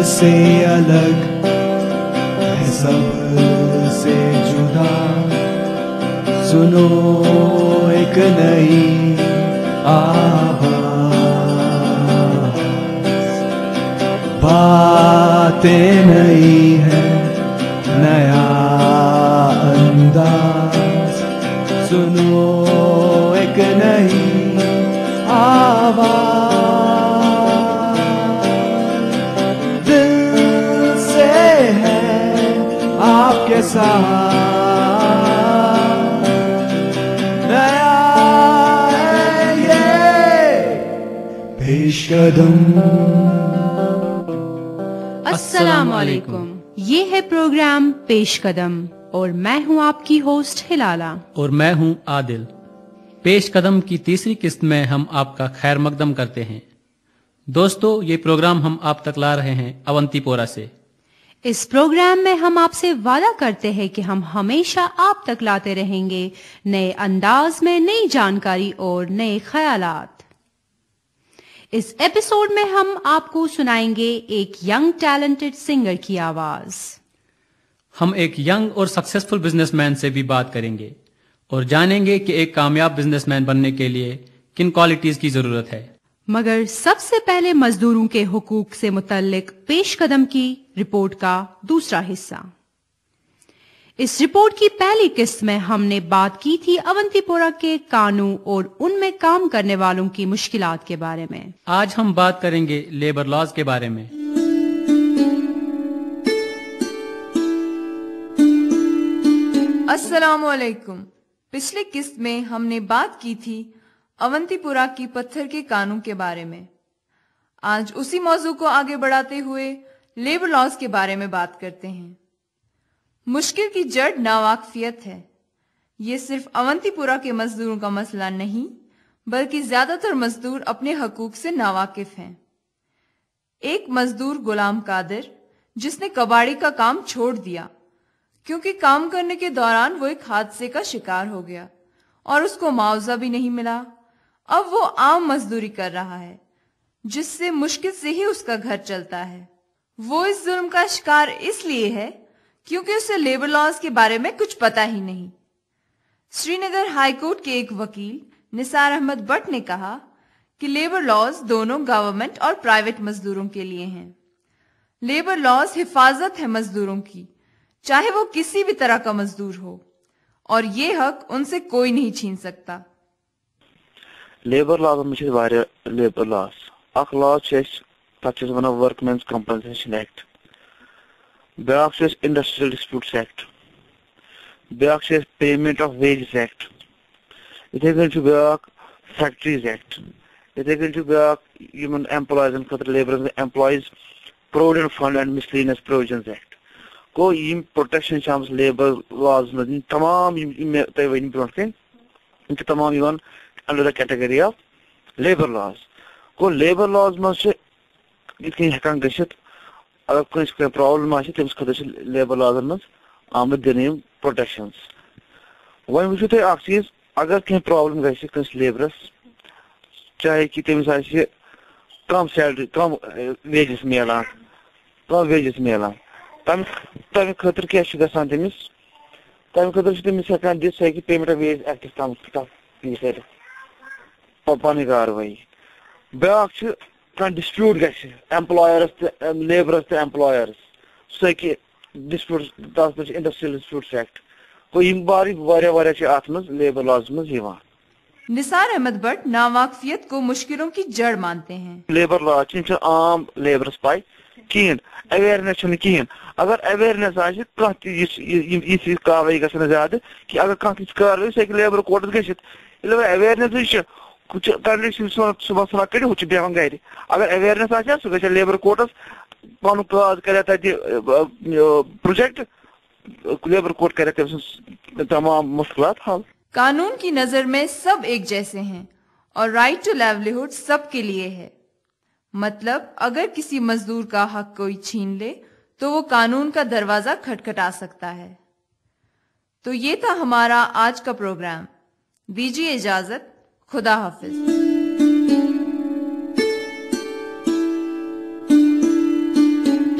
سے الگ ہے، سب سے جدا، سنو ایک نئی آواز، باتیں نئی ہے، نیا انداز، سنو ایک نئی آواز، دل سے ہے آپ کے ساتھ، نیا ہے یہ پیش قدم۔ السلام علیکم، یہ ہے پروگرام پیش قدم اور میں ہوں آپ کی ہوسٹ ہلالہ اور میں ہوں عادل۔ پیش قدم کی تیسری قسط میں ہم آپ کا خیر مقدم کرتے ہیں۔ دوستو، یہ پروگرام ہم آپ تک لا رہے ہیں اونتی پورہ سے۔ اس پروگرام میں ہم آپ سے وعدہ کرتے ہیں کہ ہم ہمیشہ آپ تک لاتے رہیں گے نئے انداز میں نئی جانکاری اور نئے خیالات۔ اس ایپیسوڈ میں ہم آپ کو سنائیں گے ایک ینگ ٹیلنٹڈ سنگر کی آواز۔ ہم ایک ینگ اور سکسیسفل بزنس مین سے بھی بات کریں گے اور جانیں گے کہ ایک کامیاب بزنس مین بننے کے لیے کن کوالٹیز کی ضرورت ہے۔ مگر سب سے پہلے مزدوروں کے حقوق سے متعلق پیش قدم کی رپورٹ کا دوسرا حصہ۔ اس رپورٹ کی پہلی قسط میں ہم نے بات کی تھی اونتی پورہ کے قانون اور ان میں کام کرنے والوں کی مشکلات کے بارے میں۔ آج ہم بات کریں گے لیبر لاز کے بارے میں۔ السلام علیکم۔ پچھلی قسط میں ہم نے بات کی تھی اونتی پورہ کی پتھر کے قانون کے بارے میں۔ آج اسی موضوع کو آگے بڑھاتے ہوئے لیبر لاز کے بارے میں بات کرتے ہیں۔ مشکل کی جڑ ناواقفیت ہے۔ یہ صرف اونتی پورہ کے مزدوروں کا مسئلہ نہیں، بلکہ زیادہ تر مزدور اپنے حقوق سے ناواقف ہیں۔ ایک مزدور غلام قادر جس نے کباڑی کا کام چھوڑ دیا کیونکہ کام کرنے کے دوران وہ ایک حادثے کا شکار ہو گیا اور اس کو معاوضہ بھی نہیں ملا۔ اب وہ عام مزدوری کر رہا ہے جس سے مشکل سے ہی اس کا گھر چلتا ہے۔ وہ اس ظلم کا شکار اس لیے ہے کیونکہ اسے لیبر لاز کے بارے میں کچھ پتہ ہی نہیں۔ سری نگر ہائی کورٹ کے ایک وکیل نثار احمد بٹ نے کہا کہ لیبر لاز دونوں گورنمنٹ اور پرائیویٹ مزدوروں کے لیے ہیں۔ لیبر لاز حفاظت ہے مزدوروں کی، چاہے وہ کسی بھی طرح کا مزدور ہو، اور یہ حق ان سے کوئی نہیں چھین سکتا۔ لیبر لاز میں واریاہ لیبر لاز اخ لاز تک ونان ورک مینز کمپنسیشن ایکٹ، بیاکھ انڈسٹریل ڈسپیوٹس ایکٹ، بیاکھ پیمنٹ آف ویجز ایکٹ، اتھے کن بیاکھ فیکٹریز ایکٹ، اتھے کن بیاکھ یمن ایمپلائزن خاطر لیبرن employees provident fund and miscellaneous provisions act. گو یم پروٹیکشن آمت لیبر لاز مز تمام تہ ون برونٹ کن یم تمام یوان under the category of labour laws. گو لیبر لاز مز یت کن ہیکان گژھت اگر کنس پرابلم آسہ تمس خاطر لیبر لازن مز آمت دن یم پروٹیکشنز۔ وۄنۍ وٕچھِو تُہۍ اکھ چیٖز، اگر کینٛہہ پرابلم گژھِ کٲنٛسہِ لیبرس، چاہے کہ تٔمِس آسہِ کم سیلری کم ویجز میلان تمہِ خٲطرٕ کیٛاہ چھُ گژھان تٔمِس؟ تمہِ خٲطرٕ چھُ تٔمِس ہٮ۪کان دِتھ، سُہ ہیٚکہِ پیمنٹ آف ویج ایکٹس تام یہِ کٔرِتھ پنٕنۍ کاروٲیی۔ بیٛاکھ چھُ کانٛہہ ڈسپیوٗٹ گژھِ ایمپلایرس تہٕ لیبرس تہٕ ایمپلایرس، سُہ ہیٚکہِ ڈسپیوٗٹ، تتھ منٛز چھُ انڈسٹریل ڈسپیوٗٹس ایکٹ۔ گوٚو یِم واریاہ چھِ اتھ منٛز لیبر لاز منٛز یِوان۔ نثار احمد بٹ ناواقفیت کو مشکلوں کی جڑ مانتے ہیں۔ لیبر لاز چھِ عام لیبرس پاے کہین، اویئرنیس چھنہٕ کہین۔ اگر اویئرنیس آسہِ کانٛہہ تہِ یِژھ کاروٲیی گژھِ نہٕ زیادٕ کہ اگر کانٛہہ تِژھ کاروٲیی سُہ ہیٚکہِ لیبر کورٹس گٔژھِتھ۔ ییٚلہِ وۄنۍ اویئرنیسٕے چھِ کنڈکشن صبحس ژھٕنان کٔڑِتھ ہُہ چھُ بیٚہوان گرِ۔ اگر اویئرنیس آسہِ ہا سُہ گژھِ ہا لیبر کورٹس، پنُن کاز کرِ تتہِ پروجیکٹ، لیبر کورٹ کرِ تٔمۍ سٕنٛز تمام مشکلات حل۔ قانون کی نظر میں سب ایک جیسے ہیں اور رائٹ ٹو لیولیہڈ سب کے لیے ہے۔ مطلب اگر کسی مزدور کا حق کوئی چھین لے تو وہ قانون کا دروازہ کھٹکھٹا سکتا ہے۔ تو یہ تھا ہمارا آج کا پروگرام۔ دیجیے اجازت، خدا حافظ۔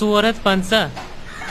450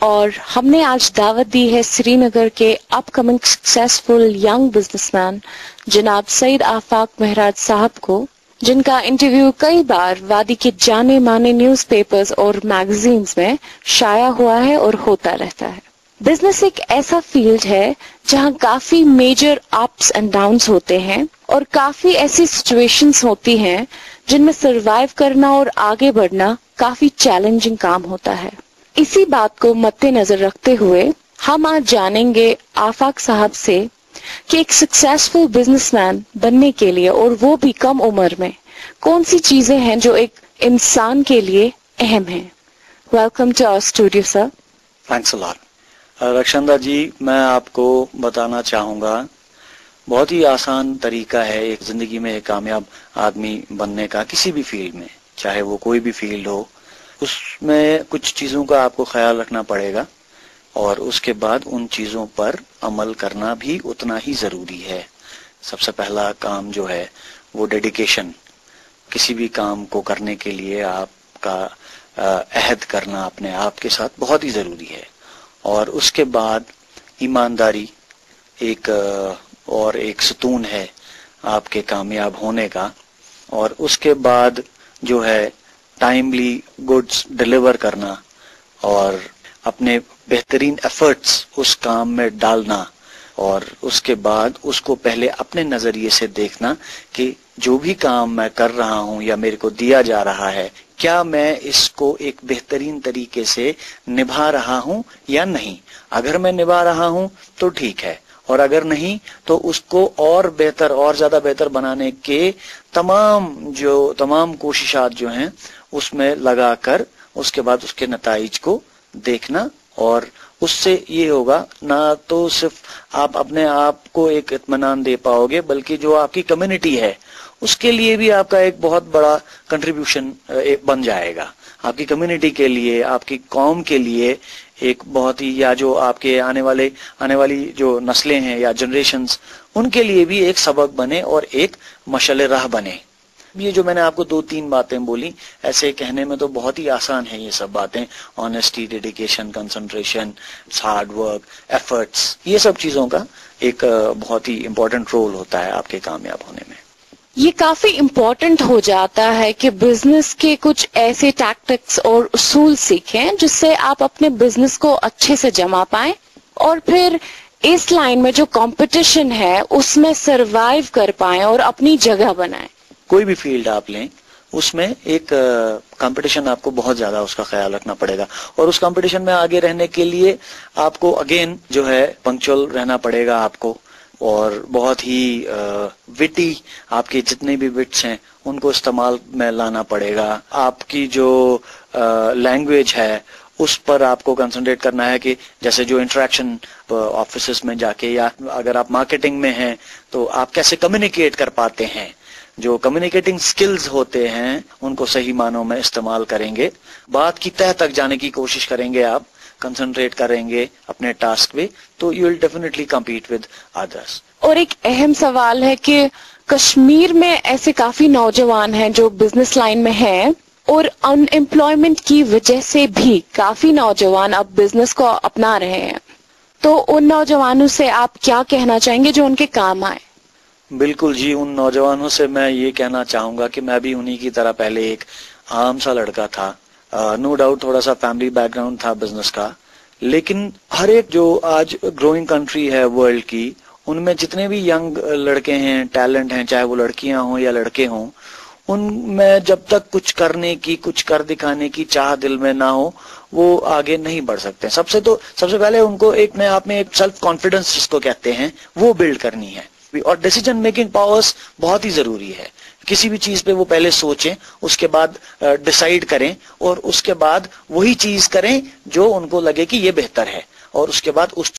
اور ہم نے آج دعوت دی ہے سری نگر کے upcoming successful young businessman جناب سعید آفاق مہراج صاحب کو، جن کا انٹرویو کئی بار وادی کے جانے مانے نیوز پیپرز اور میگزینز میں شائع ہوا ہے اور ہوتا رہتا ہے۔ بزنس ایک ایسا فیلڈ ہے جہاں کافی میجر اپس اینڈ ڈاؤنز ہوتے ہیں اور کافی ایسی سچویشنز ہوتی ہیں جن میں سروائیو کرنا اور آگے بڑھنا کافی چیلنجنگ کام ہوتا ہے۔ اسی بات کو مد نظر رکھتے ہوئے ہم آج جانیں گے آفاق صاحب سے کہ ایک سکسیسفل بزنس مین بننے کے لیے، اور وہ بھی کم عمر میں، کون سی چیزیں ہیں جو ایک انسان کے لیے اہم ہیں۔ Welcome to our studio sir. Thanks a lot. Rukhshanda ji, میں آپ کو بتانا چاہوں گا بہت ہی آسان طریقہ ہے ایک زندگی میں ایک کامیاب آدمی بننے کا، کسی بھی فیلڈ میں، چاہے وہ کوئی بھی فیلڈ ہو۔ اس میں کچھ چیزوں کا آپ کو خیال رکھنا پڑے گا اور اس کے بعد ان چیزوں پر عمل کرنا بھی اتنا ہی ضروری ہے۔ سب سے پہلا کام جو ہے وہ ڈیڈیکیشن، کسی بھی کام کو کرنے کے لیے آپ کا عہد کرنا اپنے آپ کے ساتھ بہت ہی ضروری ہے، اور اس کے بعد ایمانداری ایک ستون ہے آپ کے کامیاب ہونے کا، اور اس کے بعد جو ہے ٹائملی گڈز ڈیلیور کرنا اور اپنے بہترین ایفرٹس اس کام میں ڈالنا، اور اس کے بعد اس کو پہلے اپنے نظریے سے دیکھنا کہ جو بھی کام میں کر رہا ہوں یا میرے کو دیا جا رہا ہے، کیا میں اس کو ایک بہترین طریقے سے نبھا رہا ہوں یا نہیں۔ اگر میں نبھا رہا ہوں تو ٹھیک ہے، اور اگر نہیں تو اس کو اور بہتر اور زیادہ بہتر بنانے کے تمام کوششات جو ہیں اس میں لگا کر اس کے بعد اس کے نتائج کو دیکھنا، اور اس سے یہ ہوگا نہ تو صرف آپ اپنے آپ کو ایک اطمینان دے پاؤ گے، بلکہ جو آپ کی کمیونٹی ہے اس کے لیے بھی آپ کا ایک بہت بڑا کنٹریبیوشن بن جائے گا۔ آپ کی کمیونٹی کے لیے، آپ کی قوم کے لیے ایک بہت ہی، یا جو آپ کے آنے والی جو نسلیں ہیں یا جنریشنز، ان کے لیے بھی ایک سبق بنے اور ایک مشعل راہ بنے۔ یہ جو میں نے آپ کو 2-3 باتیں بولی، ایسے کہنے میں تو بہت ہی آسان ہیں یہ سب باتیں، honesty, dedication, concentration, hard work, efforts, یہ سب چیزوں کا ایک بہت ہی امپورٹنٹ رول ہوتا ہے آپ کے کامیاب ہونے میں۔ یہ کافی امپورٹنٹ ہو جاتا ہے کہ بزنس کے کچھ ایسے ٹیکٹکس اور اصول سیکھیں جس سے آپ اپنے بزنس کو اچھے سے جما پائیں، اور پھر اس لائن میں جو کمپٹیشن ہے اس میں سروائیو کر پائیں اور اپنی جگہ بنائیں۔ کوئی بھی فیلڈ آپ لیں، اس میں ایک کمپٹیشن آپ کو بہت زیادہ اس کا خیال رکھنا پڑے گا، اور اس کمپٹیشن میں آگے رہنے کے لیے آپ کو اگین جو ہے پنکچوئل رہنا پڑے گا آپ کو، اور بہت ہی وٹی آپ کے جتنے بھی وٹس ہیں ان کو استعمال میں لانا پڑے گا۔ آپ کی جو لینگویج ہے اس پر آپ کو کنسنٹریٹ کرنا ہے کہ جیسے جو انٹریکشن آفیسز میں جا کے، یا اگر آپ مارکیٹنگ میں ہیں تو آپ کیسے کمیونیکیٹ کر پاتے ہیں، جو کمیونیکیٹنگ سکلز ہوتے ہیں ان کو صحیح معنوں میں استعمال کریں گے، بات کی تہ تک جانے کی کوشش کریں گے، آپ کنسنٹریٹ کریں گے اپنے ٹاسک پہ، تو you will definitely compete with others. اور ایک اہم سوال ہے کہ کشمیر میں ایسے کافی نوجوان ہیں جو بزنس لائن میں ہیں، اور ان امپلائمنٹ کی وجہ سے بھی کافی نوجوان اب بزنس کو اپنا رہے ہیں، تو ان نوجوانوں سے آپ کیا کہنا چاہیں گے جو ان کے کام آئے؟ بالکل جی، ان نوجوانوں سے میں یہ کہنا چاہوں گا کہ میں بھی انہی کی طرح پہلے ایک عام سا لڑکا تھا، نو ڈاؤٹ تھوڑا سا فیملی بیک گراؤنڈ تھا بزنس کا، لیکن ہر ایک جو آج گروئنگ کنٹری ہے ورلڈ کی، ان میں جتنے بھی ینگ لڑکے ہیں، ٹیلنٹ ہیں، چاہے وہ لڑکیاں ہوں یا لڑکے ہوں، ان میں جب تک کچھ کرنے کی، کچھ کر دکھانے کی چاہ دل میں نہ ہو، وہ آگے نہیں بڑھ سکتے۔ سب سے پہلے ان کو ایک اپنے آپ میں ایک سیلف کانفیڈنس جس کو کہتے ہیں وہ بلڈ کرنی ہے، اور ڈیسیجن میکنگ پاورز بہت ہی ضروری ہے۔ کسی بھی چیز پہ وہ پہلے سوچیں، اس کے بعد ڈیسائیڈ کریں، اور اس کے بعد وہی چیز کریں جو ان کو لگے کہ یہ بہتر ہے، اور اس کے بعد اس